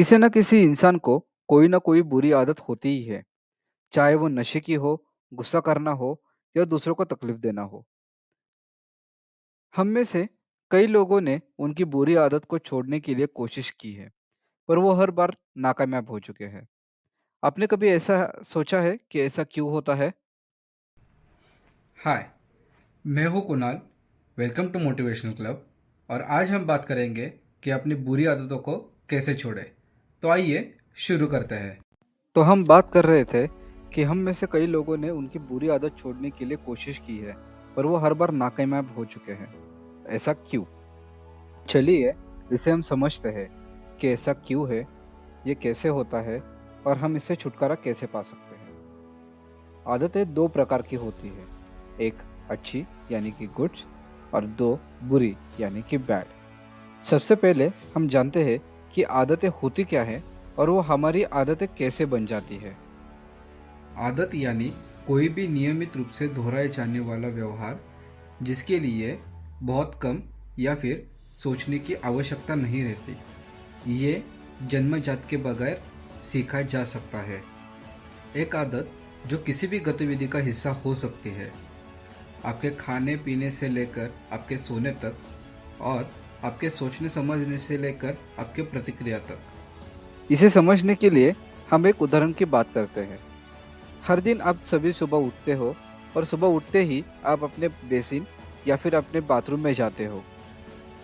किसी न किसी इंसान को कोई ना कोई बुरी आदत होती ही है, चाहे वो नशे की हो, गुस्सा करना हो या दूसरों को तकलीफ देना हो। हम में से कई लोगों ने उनकी बुरी आदत को छोड़ने के लिए कोशिश की है, पर वो हर बार नाकामयाब हो चुके हैं। आपने कभी ऐसा सोचा है कि ऐसा क्यों होता है? हाय, मैं हूँ Kunal. Welcome to motivational club. और आज हम बात करेंगे कि अपनी बुरी आदतों को कैसे छोड़ें। तो आइए शुरू करते हैं। तो हम बात कर रहे थे कि हम में से कई लोगों ने उनकी बुरी आदत छोड़ने के लिए कोशिश की है, पर वो हर बार नाकामयाब हो चुके हैं। ऐसा क्यों? चलिए, इसे हम समझते हैं कि ऐसा क्यों है, ये कैसे होता है और हम इससे छुटकारा कैसे पा सकते हैं। आदतें दो प्रकार की होती है, एक अच्छी यानी कि गुड्स और दो बुरी यानी कि बैड। सबसे पहले हम जानते हैं कि आदतें होती क्या है और वो हमारी आदतें कैसे बन जाती है। आदत यानी कोई भी नियमित रूप से दोहराए जाने वाला व्यवहार जिसके लिए बहुत कम या फिर सोचने की आवश्यकता नहीं रहती। ये जन्मजात के बगैर सीखा जा सकता है। एक आदत जो किसी भी गतिविधि का हिस्सा हो सकती है, आपके खाने पीने से लेकर आपके सोने तक, और आपके सोचने समझने से लेकर आपके प्रतिक्रिया तक। इसे समझने के लिए हम एक उदाहरण की बात करते हैं। हर दिन आप सभी सुबह उठते हो और सुबह उठते ही आप अपने बेसिन या फिर अपने बाथरूम में जाते हो।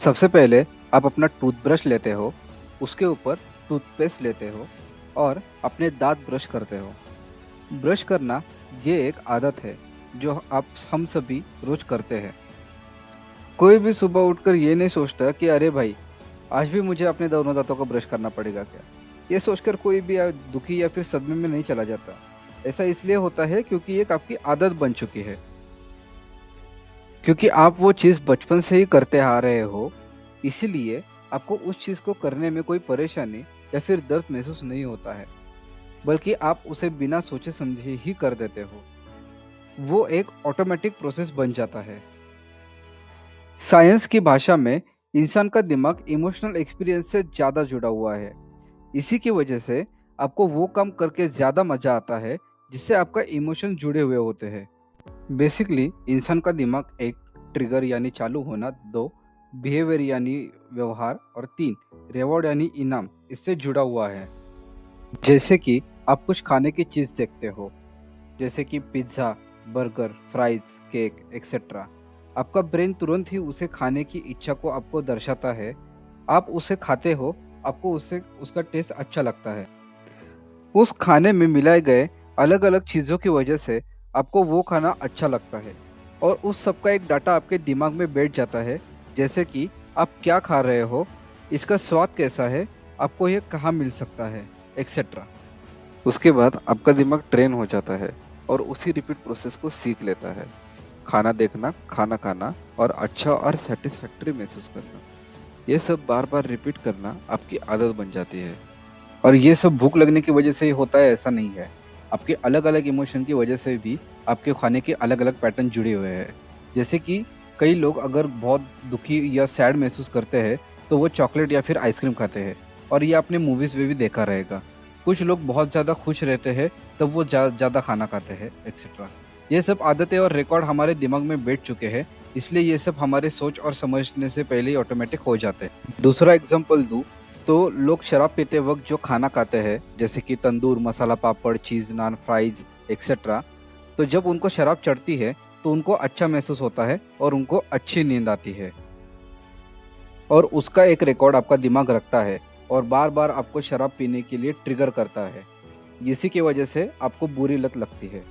सबसे पहले आप अपना टूथब्रश लेते हो, उसके ऊपर टूथपेस्ट लेते हो और अपने दांत ब्रश करते हो। ब्रश करना ये एक आदत है जो आप हम सभी रोज करते हैं। कोई भी सुबह उठकर ये नहीं सोचता कि अरे भाई, आज भी मुझे अपने दोनों दांतों को ब्रश करना पड़ेगा क्या। ये सोचकर कोई भी दुखी या फिर सदमे में नहीं चला जाता। ऐसा इसलिए होता है क्योंकि एक आपकी आदत बन चुकी है, क्योंकि आप वो चीज़ बचपन से ही करते आ रहे हो। इसीलिए आपको उस चीज़ को करने में कोई परेशानी या फिर दर्द महसूस नहीं होता है, बल्कि आप उसे बिना सोचे समझे ही कर देते हो। वो एक ऑटोमेटिक प्रोसेस बन जाता है। साइंस की भाषा में इंसान का दिमाग इमोशनल एक्सपीरियंस से ज़्यादा जुड़ा हुआ है। इसी की वजह से आपको वो काम करके ज़्यादा मज़ा आता है जिससे आपका इमोशन जुड़े हुए होते हैं। बेसिकली इंसान का दिमाग एक ट्रिगर यानी चालू होना, दो बिहेवियर यानी व्यवहार और तीन रिवॉर्ड यानी इनाम इससे जुड़ा हुआ है। जैसे कि आप कुछ खाने की चीज़ देखते हो, जैसे कि pizza, burger, fries, cake etcetera. आपका ब्रेन तुरंत ही उसे खाने की इच्छा को आपको दर्शाता है। आप उसे खाते हो, आपको उससे उसका टेस्ट अच्छा लगता है। उस खाने में मिलाए गए अलग अलग चीज़ों की वजह से आपको वो खाना अच्छा लगता है और उस सब का एक डाटा आपके दिमाग में बैठ जाता है। जैसे कि आप क्या खा रहे हो, इसका स्वाद कैसा है, आपको ये कहाँ मिल सकता है, एक्सेट्रा। उसके बाद आपका दिमाग ट्रेन हो जाता है और उसी रिपीट प्रोसेस को सीख लेता है। खाना देखना, खाना खाना और अच्छा और सेटिस्फैक्टरी महसूस करना, ये सब बार बार रिपीट करना आपकी आदत बन जाती है। और ये सब भूख लगने की वजह से ही होता है ऐसा नहीं है। आपके अलग अलग इमोशन की वजह से भी आपके खाने के अलग अलग पैटर्न जुड़े हुए हैं। जैसे कि कई लोग अगर बहुत दुखी या सैड महसूस करते हैं तो वो चॉकलेट या फिर आइसक्रीम खाते हैं, और ये आपने मूवीज में भी देखा रहेगा। कुछ लोग बहुत ज़्यादा खुश रहते हैं तब वो ज़्यादा खाना खाते हैं, एक्सेट्रा। ये सब आदतें और रिकॉर्ड हमारे दिमाग में बैठ चुके हैं, इसलिए ये सब हमारे सोच और समझने से पहले ही ऑटोमेटिक हो जाते हैं। दूसरा एग्जाम्पल दूँ तो लोग शराब पीते वक्त जो खाना खाते हैं, जैसे कि तंदूर, मसाला पापड़, चीज़ नान, फ्राइज एक्सेट्रा, तो जब उनको शराब चढ़ती है तो उनको अच्छा महसूस होता है और उनको अच्छी नींद आती है, और उसका एक रिकॉर्ड आपका दिमाग रखता है और बार बार आपको शराब पीने के लिए ट्रिगर करता है। इसी की वजह से आपको बुरी लत लगती है।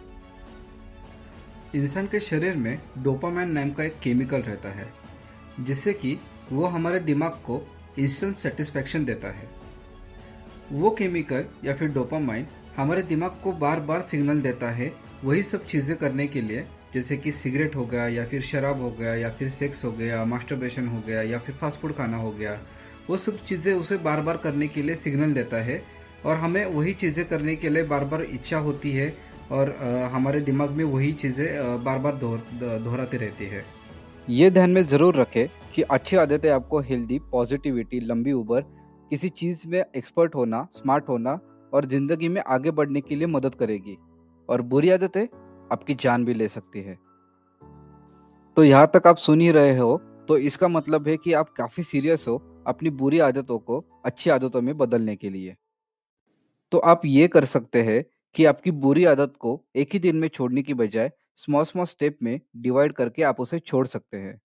इंसान के शरीर में डोपामाइन नाम का एक केमिकल रहता है, जिससे कि वो हमारे दिमाग को इंस्टेंट सेटिस्फैक्शन देता है। वो केमिकल या फिर डोपामाइन हमारे दिमाग को बार बार सिग्नल देता है वही सब चीज़ें करने के लिए, जैसे कि सिगरेट हो गया या फिर शराब हो गया या फिर सेक्स हो गया, मास्टरबेशन हो गया या फिर फास्ट फूड खाना हो गया। वो सब चीज़ें उसे बार बार करने के लिए सिग्नल देता है और हमें वही चीज़ें करने के लिए बार बार इच्छा होती है, और हमारे दिमाग में वही चीज़ें बार बार दोहराती रहती है। ये ध्यान में ज़रूर रखें कि अच्छी आदतें आपको हेल्दी, पॉजिटिविटी, लंबी उम्र किसी चीज़ में एक्सपर्ट होना, स्मार्ट होना और ज़िंदगी में आगे बढ़ने के लिए मदद करेगी। और बुरी आदतें आपकी जान भी ले सकती है। तो यहाँ तक आप सुन ही रहे हो, तो इसका मतलब है कि आप काफ़ी सीरियस हो अपनी बुरी आदतों को अच्छी आदतों में बदलने के लिए। तो आप ये कर सकते हैं कि आपकी बुरी आदत को एक ही दिन में छोड़ने की बजाय स्मॉल स्मॉल स्टेप में डिवाइड करके आप उसे छोड़ सकते हैं।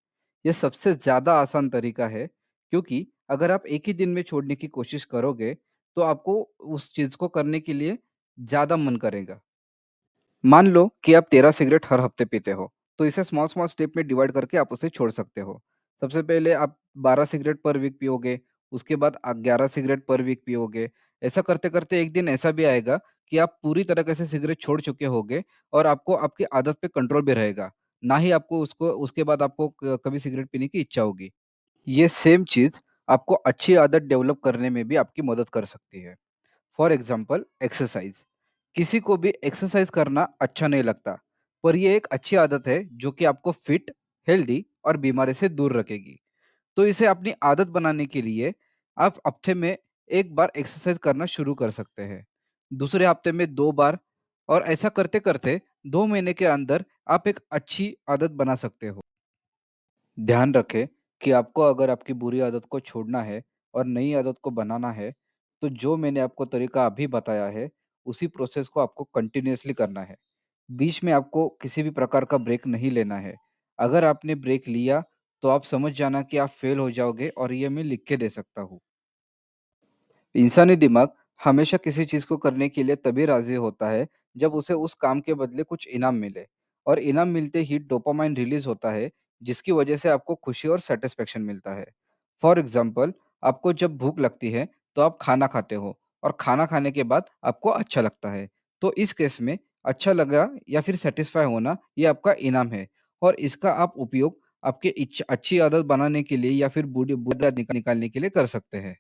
ये सबसे ज़्यादा आसान तरीका है, क्योंकि अगर आप एक ही दिन में छोड़ने की कोशिश करोगे, तो आपको उस चीज़ को करने के लिए ज़्यादा मन करेगा। मान लो कि आप 13 सिगरेट हर हफ्ते पीते हो, तो इसे स्मॉल स्मॉल स्टेप में डिवाइड करके आप उसे छोड़ सकते हो। सबसे पहले आप 12 सिगरेट पर वीक पियोगे, उसके बाद 11 सिगरेट पर वीक पियोगे। ऐसा करते-करते एक दिन ऐसा भी आएगा कि आप पूरी तरीके से सिगरेट छोड़ चुके होगे और आपको आपकी आदत पे कंट्रोल भी रहेगा। ना ही आपको उसको उसके बाद आपको कभी सिगरेट पीने की इच्छा होगी। ये सेम चीज़ आपको अच्छी आदत डेवलप करने में भी आपकी मदद कर सकती है। For example exercise. किसी को भी एक्सरसाइज करना अच्छा नहीं लगता, पर ये एक अच्छी आदत है जो कि आपको फिट, हेल्दी और बीमारी से दूर रखेगी। तो इसे अपनी आदत बनाने के लिए आप हफ्ते में 1 बार एक्सरसाइज करना शुरू कर सकते हैं। दूसरे हफ्ते में 2 बार, और ऐसा करते-करते 2 महीने के अंदर आप एक अच्छी आदत बना सकते हो। ध्यान रखें कि आपको अगर आपकी बुरी आदत को छोड़ना है और नई आदत को बनाना है, तो जो मैंने आपको तरीका अभी बताया है, उसी प्रोसेस को आपको कंटिन्यूअसली करना है। बीच में आपको किसी भी प्रकार का ब्रेक नहीं लेना है। अगर आपने ब्रेक लिया, तो आप समझ जाना कि आप फेल हो जाओगे, और ये मैं लिख के दे सकता हूँ। इंसानी दिमाग हमेशा किसी चीज़ को करने के लिए तभी राज़ी होता है, जब उसे उस काम के बदले कुछ इनाम मिले, और इनाम मिलते ही डोपामाइन रिलीज़ होता है, जिसकी वजह से आपको खुशी और सैटिस्फैक्शन मिलता है। फॉर एग्ज़ाम्पल, आपको जब भूख लगती है, तो आप खाना खाते हो, और खाना खाने के बाद आपको अच्छा लगता है। तो इस केस में अच्छा लगा या फिर सैटिस्फाई होना, ये आपका इनाम है, और इसका आप उपयोग आपकी अच्छी आदत बनाने के लिए या फिर बुरी बुरी आदत निकालने के लिए कर सकते हैं।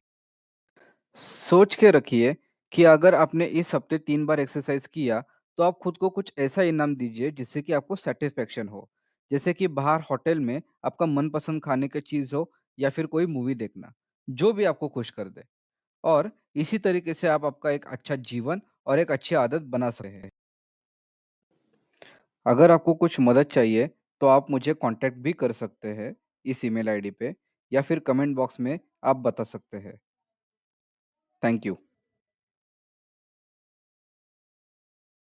सोच के रखिए कि अगर आपने इस हफ्ते 3 बार एक्सरसाइज किया, तो आप खुद को कुछ ऐसा इनाम दीजिए जिससे कि आपको सैटिस्फैक्शन हो। जैसे कि बाहर होटल में आपका मनपसंद खाने की चीज़ हो, या फिर कोई मूवी देखना, जो भी आपको खुश कर दे। और इसी तरीके से आप आपका एक अच्छा जीवन और एक अच्छी आदत बना सकते हैं। अगर आपको कुछ मदद चाहिए, तो आप मुझे कॉन्टैक्ट भी कर सकते हैं इस ईमेल आईडी पे, या फिर कमेंट बॉक्स में आप बता सकते हैं। Thank you.